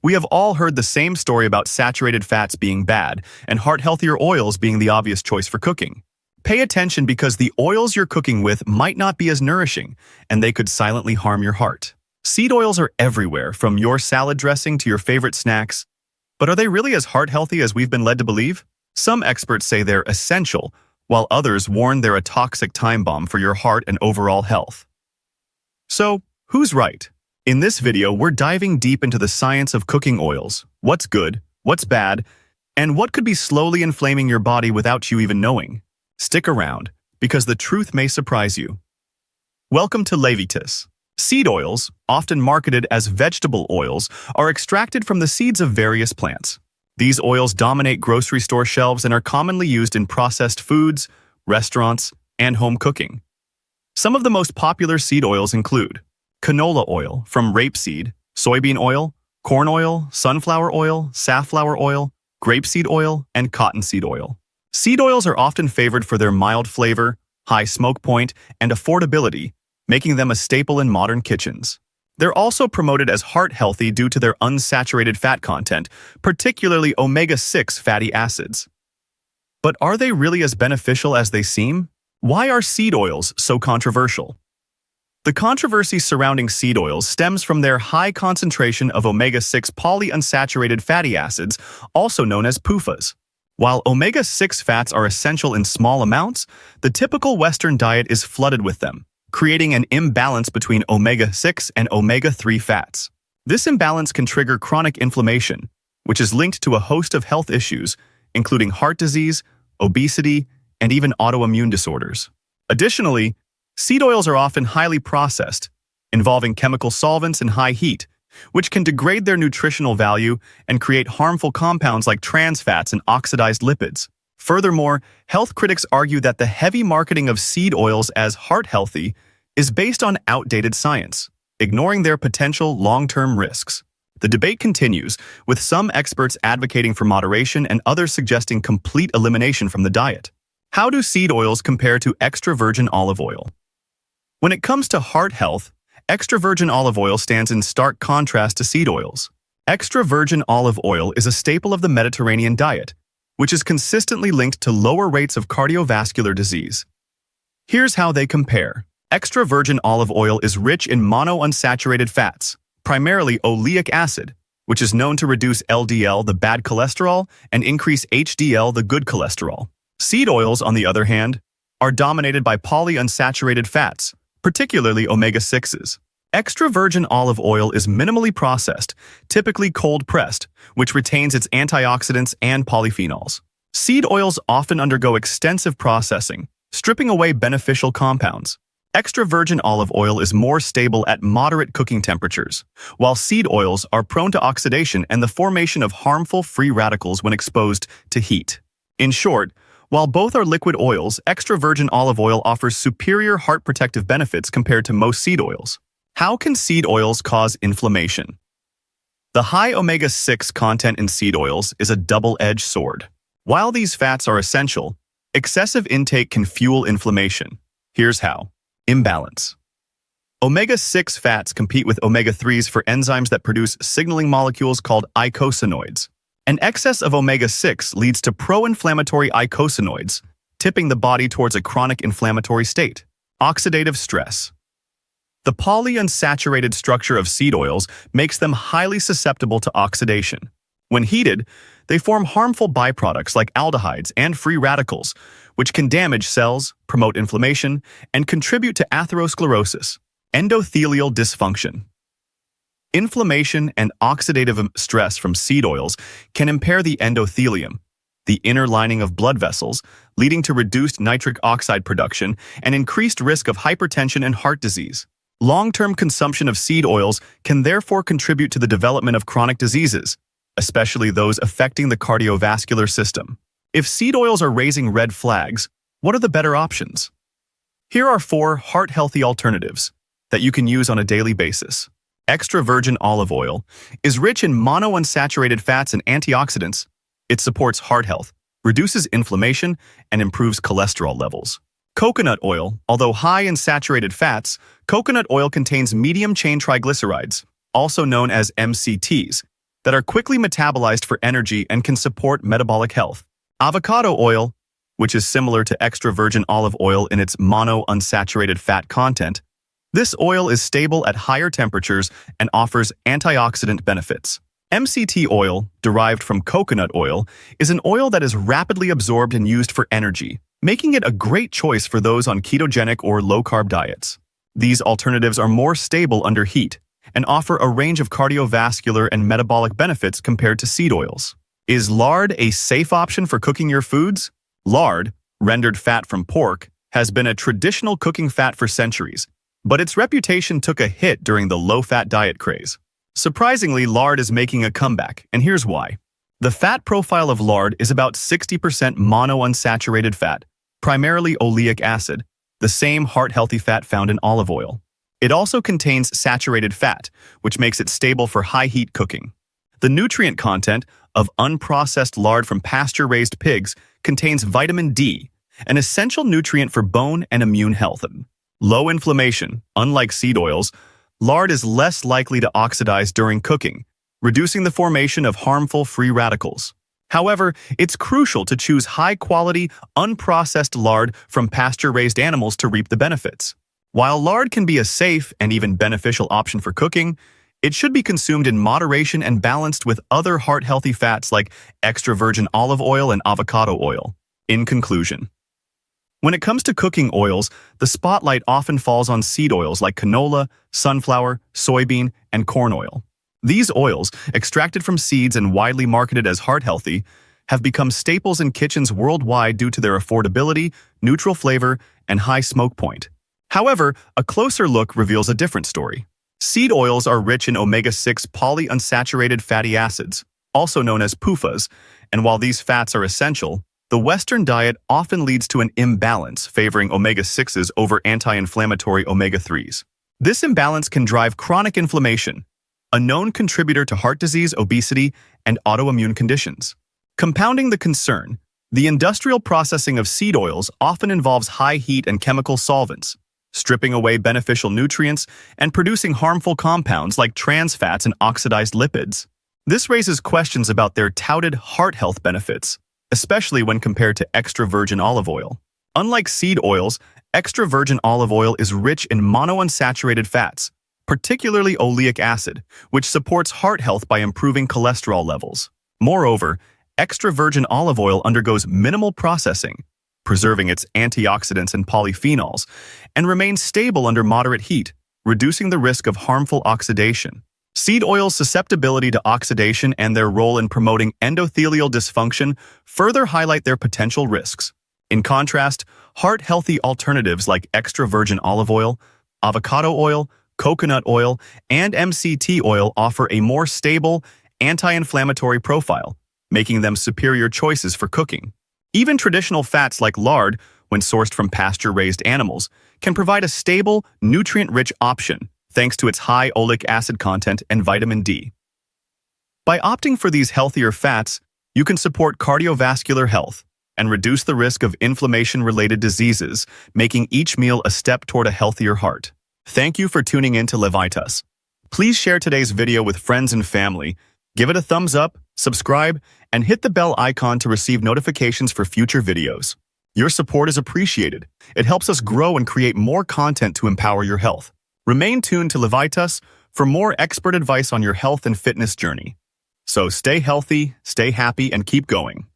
We have all heard the same story about saturated fats being bad and heart-healthier oils being the obvious choice for cooking. Pay attention because the oils you're cooking with might not be as nourishing, and they could silently harm your heart. Seed oils are everywhere, from your salad dressing to your favorite snacks. But are they really as heart-healthy as we've been led to believe? Some experts say they're essential, while others warn they're a toxic time bomb for your heart and overall health. So, who's right? In this video, we're diving deep into the science of cooking oils, what's good, what's bad, and what could be slowly inflaming your body without you even knowing. Stick around, because the truth may surprise you. Welcome to Levitas. Seed oils, often marketed as vegetable oils, are extracted from the seeds of various plants. These oils dominate grocery store shelves and are commonly used in processed foods, restaurants, and home cooking. Some of the most popular seed oils include canola oil from rapeseed, soybean oil, corn oil, sunflower oil, safflower oil, grapeseed oil, and cottonseed oil. Seed oils are often favored for their mild flavor, high smoke point, and affordability, making them a staple in modern kitchens. They're also promoted as heart-healthy due to their unsaturated fat content, particularly omega-6 fatty acids. But are they really as beneficial as they seem? Why are seed oils so controversial? The controversy surrounding seed oils stems from their high concentration of omega-6 polyunsaturated fatty acids, also known as PUFAs. While omega-6 fats are essential in small amounts, the typical Western diet is flooded with them, creating an imbalance between omega-6 and omega-3 fats. This imbalance can trigger chronic inflammation, which is linked to a host of health issues, including heart disease, obesity, and even autoimmune disorders. Additionally, seed oils are often highly processed, involving chemical solvents and high heat, which can degrade their nutritional value and create harmful compounds like trans fats and oxidized lipids. Furthermore, health critics argue that the heavy marketing of seed oils as heart-healthy is based on outdated science, ignoring their potential long-term risks. The debate continues, with some experts advocating for moderation and others suggesting complete elimination from the diet. How do seed oils compare to extra virgin olive oil? When it comes to heart health, extra virgin olive oil stands in stark contrast to seed oils. Extra virgin olive oil is a staple of the Mediterranean diet, which is consistently linked to lower rates of cardiovascular disease. Here's how they compare. Extra virgin olive oil is rich in monounsaturated fats, primarily oleic acid, which is known to reduce LDL, the bad cholesterol, and increase HDL, the good cholesterol. Seed oils, on the other hand, are dominated by polyunsaturated fats, particularly omega-6s. Extra virgin olive oil is minimally processed, typically cold-pressed, which retains its antioxidants and polyphenols. Seed oils often undergo extensive processing, stripping away beneficial compounds. Extra virgin olive oil is more stable at moderate cooking temperatures, while seed oils are prone to oxidation and the formation of harmful free radicals when exposed to heat. In short, while both are liquid oils, extra virgin olive oil offers superior heart protective benefits compared to most seed oils. How can seed oils cause inflammation? The high omega-6 content in seed oils is a double-edged sword. While these fats are essential, excessive intake can fuel inflammation. Here's how. Imbalance. Omega-6 fats compete with omega-3s for enzymes that produce signaling molecules called eicosanoids. An excess of omega-6 leads to pro-inflammatory eicosanoids, tipping the body towards a chronic inflammatory state. Oxidative stress. The polyunsaturated structure of seed oils makes them highly susceptible to oxidation. When heated, they form harmful byproducts like aldehydes and free radicals, which can damage cells, promote inflammation, and contribute to atherosclerosis, endothelial dysfunction. Inflammation and oxidative stress from seed oils can impair the endothelium, the inner lining of blood vessels, leading to reduced nitric oxide production and increased risk of hypertension and heart disease. Long-term consumption of seed oils can therefore contribute to the development of chronic diseases, especially those affecting the cardiovascular system. If seed oils are raising red flags, what are the better options? Here are 4 heart-healthy alternatives that you can use on a daily basis. Extra virgin olive oil is rich in monounsaturated fats and antioxidants. It supports heart health, reduces inflammation, and improves cholesterol levels. Coconut oil, although high in saturated fats, coconut oil contains medium-chain triglycerides, also known as MCTs, that are quickly metabolized for energy and can support metabolic health. Avocado oil, which is similar to extra virgin olive oil in its monounsaturated fat content. This oil is stable at higher temperatures and offers antioxidant benefits. MCT oil, derived from coconut oil, is an oil that is rapidly absorbed and used for energy, making it a great choice for those on ketogenic or low-carb diets. These alternatives are more stable under heat and offer a range of cardiovascular and metabolic benefits compared to seed oils. Is lard a safe option for cooking your foods? Lard, rendered fat from pork, has been a traditional cooking fat for centuries, but its reputation took a hit during the low-fat diet craze. Surprisingly, lard is making a comeback, and here's why. The fat profile of lard is about 60% monounsaturated fat, primarily oleic acid, the same heart-healthy fat found in olive oil. It also contains saturated fat, which makes it stable for high-heat cooking. The nutrient content of unprocessed lard from pasture-raised pigs contains vitamin D, an essential nutrient for bone and immune health. Low inflammation, unlike seed oils, lard is less likely to oxidize during cooking, reducing the formation of harmful free radicals. However, it's crucial to choose high-quality, unprocessed lard from pasture-raised animals to reap the benefits. While lard can be a safe and even beneficial option for cooking, it should be consumed in moderation and balanced with other heart-healthy fats like extra virgin olive oil and avocado oil. In conclusion, when it comes to cooking oils, the spotlight often falls on seed oils like canola, sunflower, soybean, and corn oil. These oils, extracted from seeds and widely marketed as heart-healthy, have become staples in kitchens worldwide due to their affordability, neutral flavor, and high smoke point. However, a closer look reveals a different story. Seed oils are rich in omega-6 polyunsaturated fatty acids, also known as PUFAs, and while these fats are essential, the Western diet often leads to an imbalance favoring omega-6s over anti-inflammatory omega-3s. This imbalance can drive chronic inflammation, a known contributor to heart disease, obesity, and autoimmune conditions. Compounding the concern, the industrial processing of seed oils often involves high heat and chemical solvents, stripping away beneficial nutrients and producing harmful compounds like trans fats and oxidized lipids. This raises questions about their touted heart health benefits, especially when compared to extra virgin olive oil. Unlike seed oils, extra virgin olive oil is rich in monounsaturated fats, particularly oleic acid, which supports heart health by improving cholesterol levels. Moreover, extra virgin olive oil undergoes minimal processing, preserving its antioxidants and polyphenols, and remains stable under moderate heat, reducing the risk of harmful oxidation. Seed oil's susceptibility to oxidation and their role in promoting endothelial dysfunction further highlight their potential risks. In contrast, heart-healthy alternatives like extra virgin olive oil, avocado oil, coconut oil, and MCT oil offer a more stable, anti-inflammatory profile, making them superior choices for cooking. Even traditional fats like lard, when sourced from pasture-raised animals, can provide a stable, nutrient-rich option, thanks to its high oleic acid content and vitamin D. By opting for these healthier fats, you can support cardiovascular health and reduce the risk of inflammation-related diseases, making each meal a step toward a healthier heart. Thank you for tuning in to Levitas. Please share today's video with friends and family, give it a thumbs up, subscribe, and hit the bell icon to receive notifications for future videos. Your support is appreciated. It helps us grow and create more content to empower your health. Remain tuned to Levitas for more expert advice on your health and fitness journey. So stay healthy, stay happy, and keep going.